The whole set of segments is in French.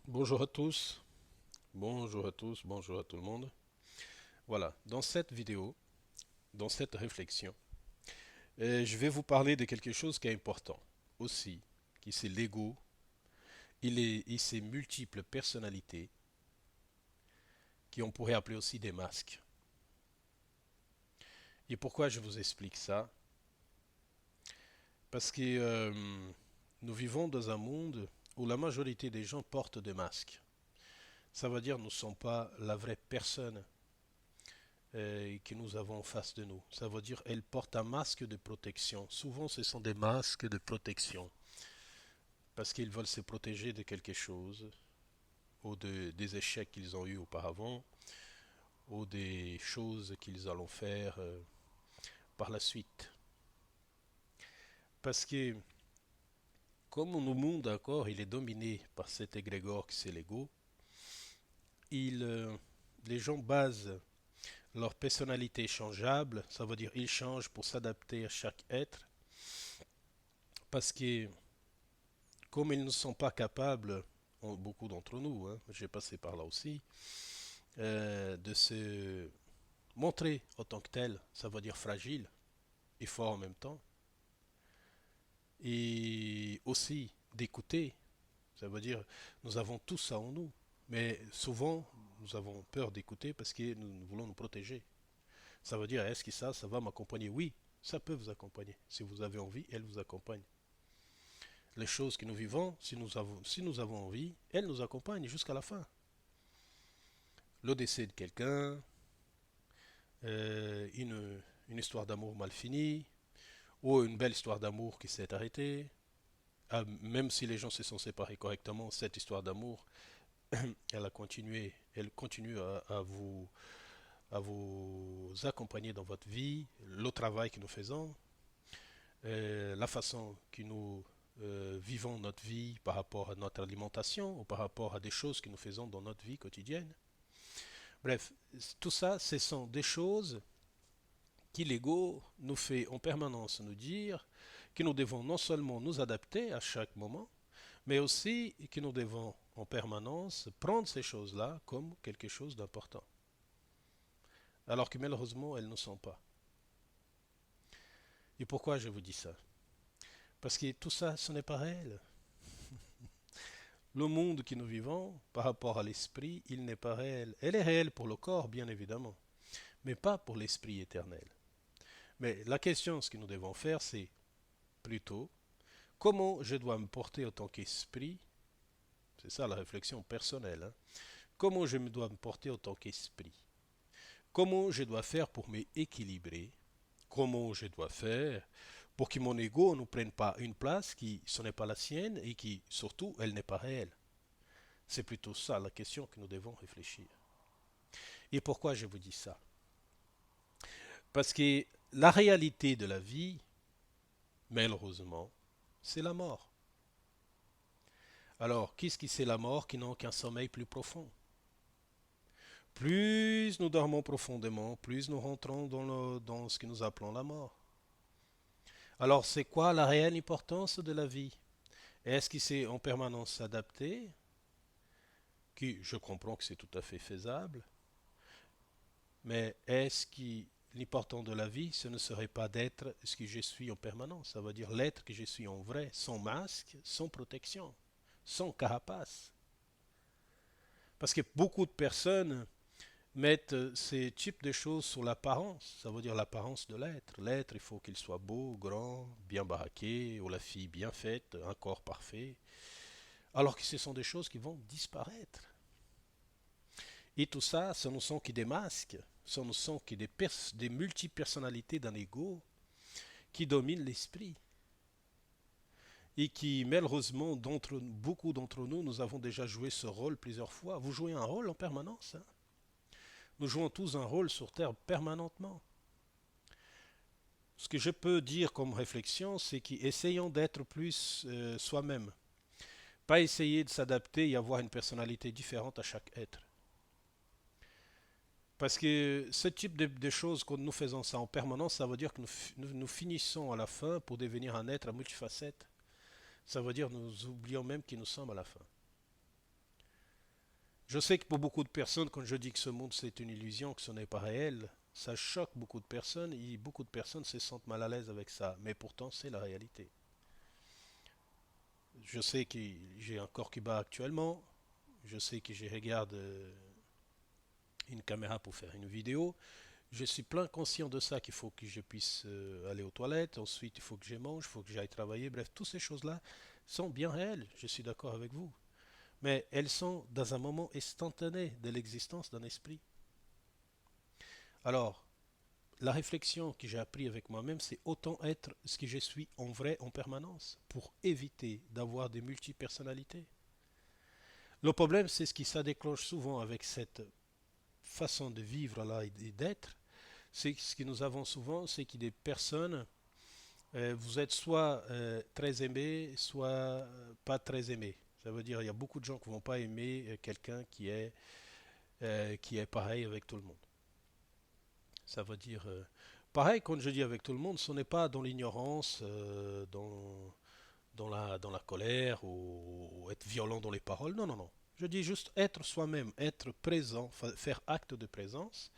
Bonjour à tous, bonjour à tous, bonjour à tout le monde. Voilà, dans cette vidéo, dans cette réflexion, je vais vous parler de quelque chose qui est important aussi, qui c'est l'ego, et ses multiples personnalités, qui on pourrait appeler aussi des masques. Et pourquoi je vous explique ça? Parce que nous vivons dans un monde où la majorité des gens portent des masques. Ça veut dire que nous ne sommes pas la vraie personne que nous avons en face de nous. Ça veut dire qu'elles portent un masque de protection. Souvent, ce sont des masques de protection parce qu'ils veulent se protéger de quelque chose ou des échecs qu'ils ont eus auparavant ou des choses qu'ils allont faire par la suite. Parce que comme nos monde d'accord, il est dominé par cet égrégore qui c'est l'ego, il, les gens basent leur personnalité changeable, ça veut dire ils changent pour s'adapter à chaque être, parce que comme ils ne sont pas capables, beaucoup d'entre nous, hein, j'ai passé par là aussi, de se montrer en tant que tel, ça veut dire fragile et fort en même temps, et aussi d'écouter, ça veut dire nous avons tout ça en nous, mais souvent nous avons peur d'écouter parce que nous voulons nous protéger. Ça veut dire est-ce que ça va m'accompagner? Oui, ça peut vous accompagner. Si vous avez envie, elle vous accompagne. Les choses que nous vivons, si nous avons envie, elles nous accompagnent jusqu'à la fin. Le décès de quelqu'un, euh, une, une histoire d'amour mal finie, ou une belle histoire d'amour qui s'est arrêtée. Ah, même si les gens se sont séparés correctement, cette histoire d'amour, elle continue à vous accompagner dans votre vie, le travail que nous faisons, la façon que nous vivons notre vie par rapport à notre alimentation ou par rapport à des choses que nous faisons dans notre vie quotidienne. Bref, tout ça, ce sont des choses qui l'ego nous fait en permanence nous dire que nous devons non seulement nous adapter à chaque moment, mais aussi que nous devons en permanence prendre ces choses-là comme quelque chose d'important. Alors que malheureusement, elles ne sont pas. Et pourquoi je vous dis ça? Parce que tout ça, ce n'est pas réel. Le monde que nous vivons, par rapport à l'esprit, il n'est pas réel. Elle est réelle pour le corps, bien évidemment, mais pas pour l'esprit éternel. Mais la question, ce que nous devons faire, c'est plutôt comment je dois me porter en tant qu'esprit. C'est ça la réflexion personnelle, hein. Comment je me dois me porter en tant qu'esprit? Comment je dois faire pour m'équilibrer? Comment je dois faire pour que mon ego ne prenne pas une place qui ce n'est pas la sienne et qui surtout elle n'est pas réelle? C'est plutôt ça la question que nous devons réfléchir. Et pourquoi je vous dis ça? Parce que la réalité de la vie, malheureusement, c'est la mort. Alors, qu'est-ce qui c'est la mort qui n'a qu'un sommeil plus profond? Plus nous dormons profondément, plus nous rentrons dans ce que nous appelons la mort. Alors, c'est quoi la réelle importance de la vie? Est-ce qu'il c'est en permanence s'adapter? Qui, je comprends que c'est tout à fait faisable, mais est-ce que l'important de la vie, ce ne serait pas d'être ce que je suis en permanence? Ça veut dire l'être que je suis en vrai, sans masque, sans protection, sans carapace. Parce que beaucoup de personnes mettent ces types de choses sur l'apparence. Ça veut dire l'apparence de l'être. L'être, il faut qu'il soit beau, grand, bien baraqué, ou la fille bien faite, un corps parfait. Alors que ce sont des choses qui vont disparaître. Et tout ça, ce ne sont que des masques, ce ne sont que des multipersonnalités d'un ego qui dominent l'esprit. Et qui, malheureusement, beaucoup d'entre nous, nous avons déjà joué ce rôle plusieurs fois. Vous jouez un rôle en permanence, hein. Nous jouons tous un rôle sur Terre permanentement. Ce que je peux dire comme réflexion, c'est qu'essayons d'être plus soi-même. Pas essayer de s'adapter et avoir une personnalité différente à chaque être. Parce que ce type de choses, quand nous faisons ça en permanence, ça veut dire que nous finissons à la fin pour devenir un être à multifacettes. Ça veut dire que nous oublions même qui nous sommes à la fin. Je sais que pour beaucoup de personnes, quand je dis que ce monde c'est une illusion, que ce n'est pas réel, ça choque beaucoup de personnes et beaucoup de personnes se sentent mal à l'aise avec ça. Mais pourtant, c'est la réalité. Je sais que j'ai un corps qui bat actuellement. Je sais que je regarde une caméra pour faire une vidéo. Je suis plein conscient de ça, qu'il faut que je puisse aller aux toilettes. Ensuite, il faut que je mange, il faut que j'aille travailler. Bref, toutes ces choses-là sont bien réelles. Je suis d'accord avec vous. Mais elles sont dans un moment instantané de l'existence d'un esprit. Alors, la réflexion que j'ai appris avec moi-même, c'est autant être ce que je suis en vrai en permanence pour éviter d'avoir des multipersonnalités. Le problème, c'est ce qui ça déclenche souvent avec cette façon de vivre là et d'être, c'est que ce que nous avons souvent, c'est que des personnes, vous êtes soit très aimé, soit pas très aimé. Ça veut dire il y a beaucoup de gens qui ne vont pas aimer quelqu'un qui est pareil avec tout le monde. Ça veut dire pareil quand je dis avec tout le monde, ce n'est pas dans l'ignorance, dans la colère ou être violent dans les paroles. Non, non, non. Je dis juste être soi-même, être présent, faire acte de présence,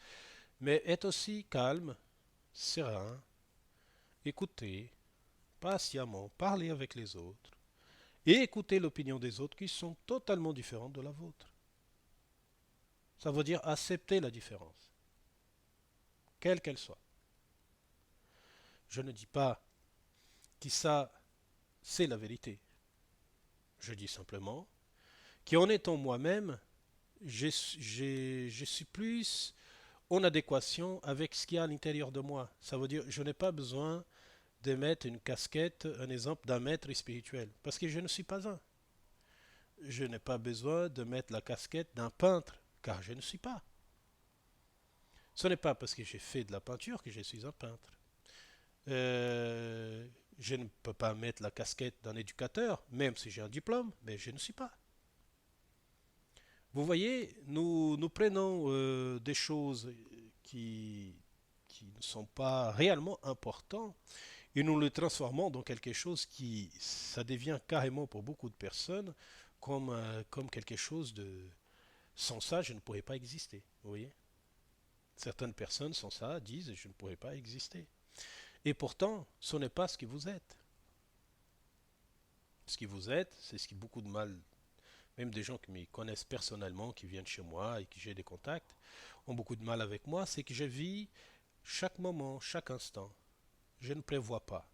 mais être aussi calme, serein, écouter patiemment, parler avec les autres et écouter l'opinion des autres qui sont totalement différentes de la vôtre. Ça veut dire accepter la différence, quelle qu'elle soit. Je ne dis pas que ça, c'est la vérité. Je dis simplement qu'en étant moi-même, je suis plus en adéquation avec ce qu'il y a à l'intérieur de moi. Ça veut dire je n'ai pas besoin de mettre une casquette, un exemple d'un maître spirituel, parce que je ne suis pas un. Je n'ai pas besoin de mettre la casquette d'un peintre, car je ne suis pas. Ce n'est pas parce que j'ai fait de la peinture que je suis un peintre. Je ne peux pas mettre la casquette d'un éducateur, même si j'ai un diplôme, mais je ne suis pas. Vous voyez, nous prenons des choses qui ne sont pas réellement importantes et nous les transformons dans quelque chose qui, ça devient carrément pour beaucoup de personnes comme quelque chose de... Sans ça, je ne pourrais pas exister. Vous voyez? Certaines personnes, sans ça, disent je ne pourrais pas exister. Et pourtant, ce n'est pas ce que vous êtes. Ce que vous êtes, c'est ce qui beaucoup de mal, même des gens qui me connaissent personnellement, qui viennent chez moi et qui j'ai des contacts, ont beaucoup de mal avec moi, c'est que je vis chaque moment, chaque instant. Je ne prévois pas.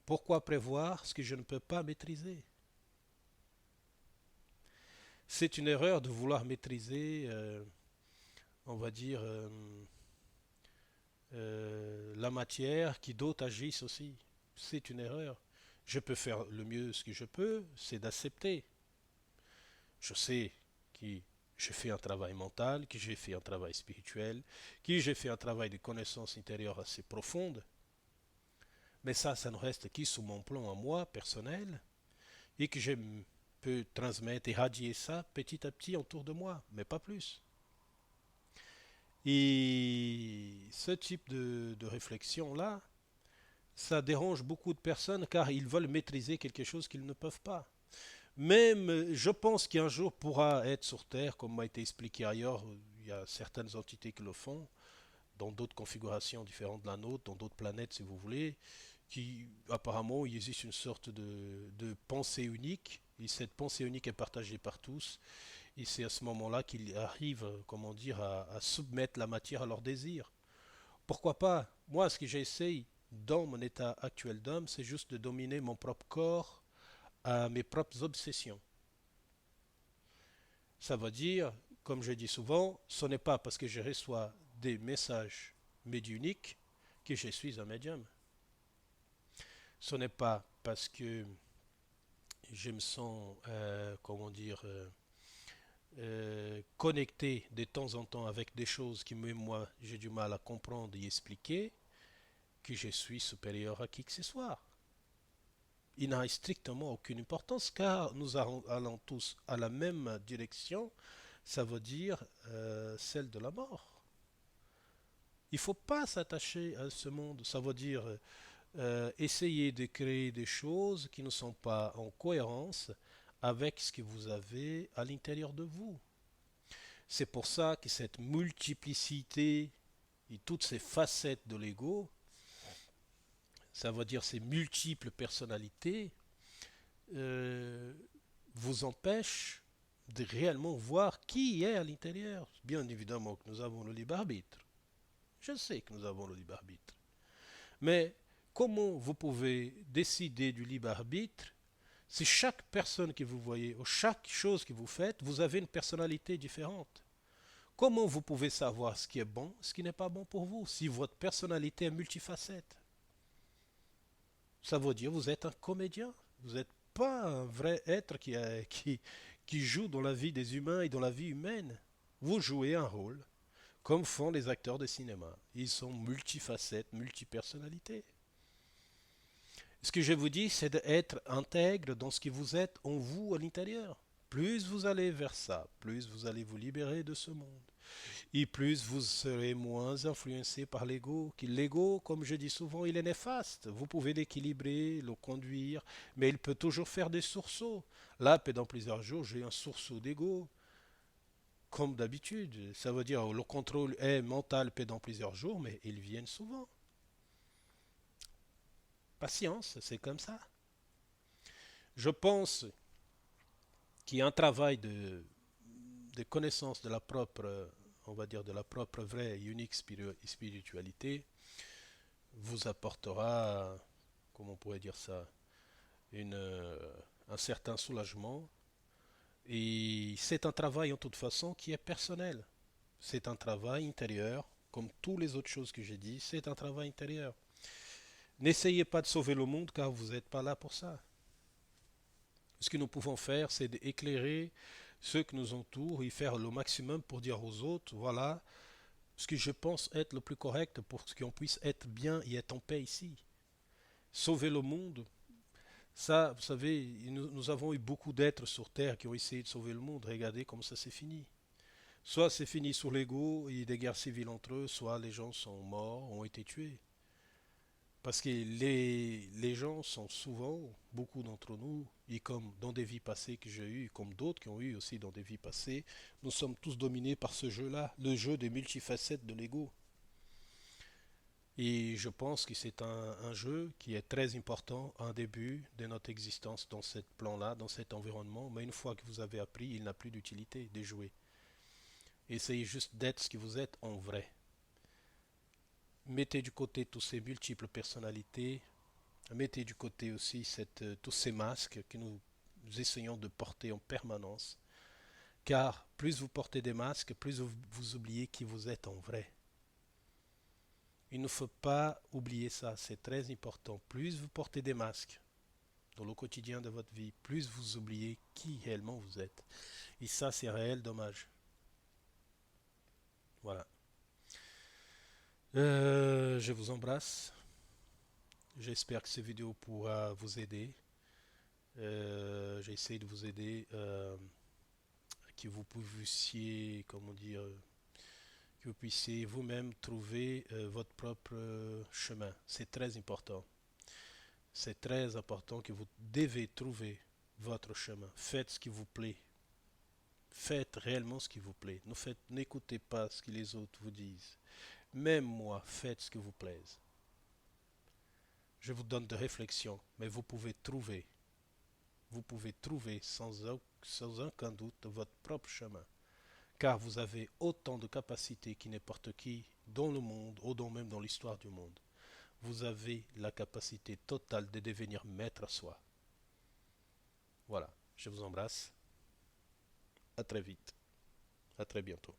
Pourquoi prévoir ce que je ne peux pas maîtriser? C'est une erreur de vouloir maîtriser, on va dire, la matière qui d'autres agissent aussi. C'est une erreur. Je peux faire le mieux ce que je peux, c'est d'accepter. Je sais que j'ai fait un travail mental, que j'ai fait un travail spirituel, que j'ai fait un travail de connaissance intérieure assez profonde. Mais ça ne reste que sous mon plan à moi, personnel, et que je peux transmettre et radier ça petit à petit autour de moi, mais pas plus. Et ce type de réflexion-là, ça dérange beaucoup de personnes car ils veulent maîtriser quelque chose qu'ils ne peuvent pas. Même, je pense qu'un jour pourra être sur Terre, comme m'a été expliqué ailleurs, il y a certaines entités qui le font, dans d'autres configurations différentes de la nôtre, dans d'autres planètes si vous voulez, qui apparemment il existe une sorte de pensée unique, et cette pensée unique est partagée par tous, et c'est à ce moment-là qu'ils arrivent, comment dire, à soumettre la matière à leurs désirs. Pourquoi pas? Moi, ce que j'essaye dans mon état actuel d'homme, c'est juste de dominer mon propre corps à mes propres obsessions. Ça veut dire, comme je dis souvent, ce n'est pas parce que je reçois des messages médiumniques que je suis un médium. Ce n'est pas parce que je me sens, comment dire, connecté de temps en temps avec des choses qui, même moi, j'ai du mal à comprendre et expliquer, que je suis supérieur à qui que ce soit. Il n'a strictement aucune importance car nous allons tous à la même direction, ça veut dire celle de la mort. Il ne faut pas s'attacher à ce monde, ça veut dire essayer de créer des choses qui ne sont pas en cohérence avec ce que vous avez à l'intérieur de vous. C'est pour ça que cette multiplicité et toutes ces facettes de l'ego, ça veut dire ces multiples personnalités, euh, vous empêchent de réellement voir qui est à l'intérieur. Bien évidemment que nous avons le libre arbitre. Je sais que nous avons le libre arbitre. Mais comment vous pouvez décider du libre arbitre si chaque personne que vous voyez ou chaque chose que vous faites, vous avez une personnalité différente? Comment vous pouvez savoir ce qui est bon, ce qui n'est pas bon pour vous, si votre personnalité est multifacette? Ça veut dire que vous êtes un comédien. Vous n'êtes pas un vrai être qui joue dans la vie des humains et dans la vie humaine. Vous jouez un rôle, comme font les acteurs de cinéma. Ils sont multifacettes, multipersonnalités. Ce que je vous dis, c'est d'être intègre dans ce que vous êtes en vous à l'intérieur. Plus vous allez vers ça, plus vous allez vous libérer de ce monde. Et plus vous serez moins influencé par l'ego. L'ego, comme je dis souvent, il est néfaste. Vous pouvez l'équilibrer, le conduire, mais il peut toujours faire des sursauts. Là, pendant plusieurs jours, j'ai un sursaut d'ego, comme d'habitude. Ça veut dire que le contrôle est mental pendant plusieurs jours, mais ils viennent souvent. Patience, c'est comme ça. Je pense qu'il y a un travail de connaissance de la propre, on va dire, de la propre vraie et unique spiritualité vous apportera, comment on pourrait dire ça, un certain soulagement. Et c'est un travail en toute façon qui est personnel. C'est un travail intérieur, comme toutes les autres choses que j'ai dit, c'est un travail intérieur. N'essayez pas de sauver le monde car vous n'êtes pas là pour ça. Ce que nous pouvons faire, c'est d'éclairer ceux qui nous entourent et faire le maximum pour dire aux autres, voilà ce que je pense être le plus correct pour qu'on puisse être bien et être en paix ici. Sauver le monde, ça, vous savez, nous avons eu beaucoup d'êtres sur Terre qui ont essayé de sauver le monde. Regardez comment ça s'est fini. Soit c'est fini sur l'ego et des guerres civiles entre eux, soit les gens sont morts, ont été tués. Parce que les gens sont souvent, beaucoup d'entre nous, et comme dans des vies passées que j'ai eues, comme d'autres qui ont eu aussi dans des vies passées, nous sommes tous dominés par ce jeu-là, le jeu des multifacettes de l'ego. Et je pense que c'est un jeu qui est très important, un début de notre existence dans ce plan-là, dans cet environnement, mais une fois que vous avez appris, il n'a plus d'utilité de jouer. Essayez juste d'être ce que vous êtes en vrai. Mettez du côté toutes ces multiples personnalités, mettez du côté aussi tous ces masques que nous essayons de porter en permanence. Car plus vous portez des masques, plus vous oubliez qui vous êtes en vrai. Il ne faut pas oublier ça, c'est très important. Plus vous portez des masques dans le quotidien de votre vie, plus vous oubliez qui réellement vous êtes. Et ça, c'est un réel dommage. Voilà. Je vous embrasse. J'espère que cette vidéo pourra vous aider. J'essaie de vous aider, que vous puissiez, comment dire, que vous puissiez vous-même trouver votre propre chemin. C'est très important. C'est très important que vous devez trouver votre chemin. Faites ce qui vous plaît. Faites réellement ce qui vous plaît. N'écoutez pas ce que les autres vous disent. Même moi, faites ce qui vous plaise. Je vous donne de réflexion, mais vous pouvez trouver sans aucun doute votre propre chemin. Car vous avez autant de capacités que n'importe qui dans le monde, ou même dans l'histoire du monde. Vous avez la capacité totale de devenir maître à soi. Voilà, je vous embrasse. À très vite. À très bientôt.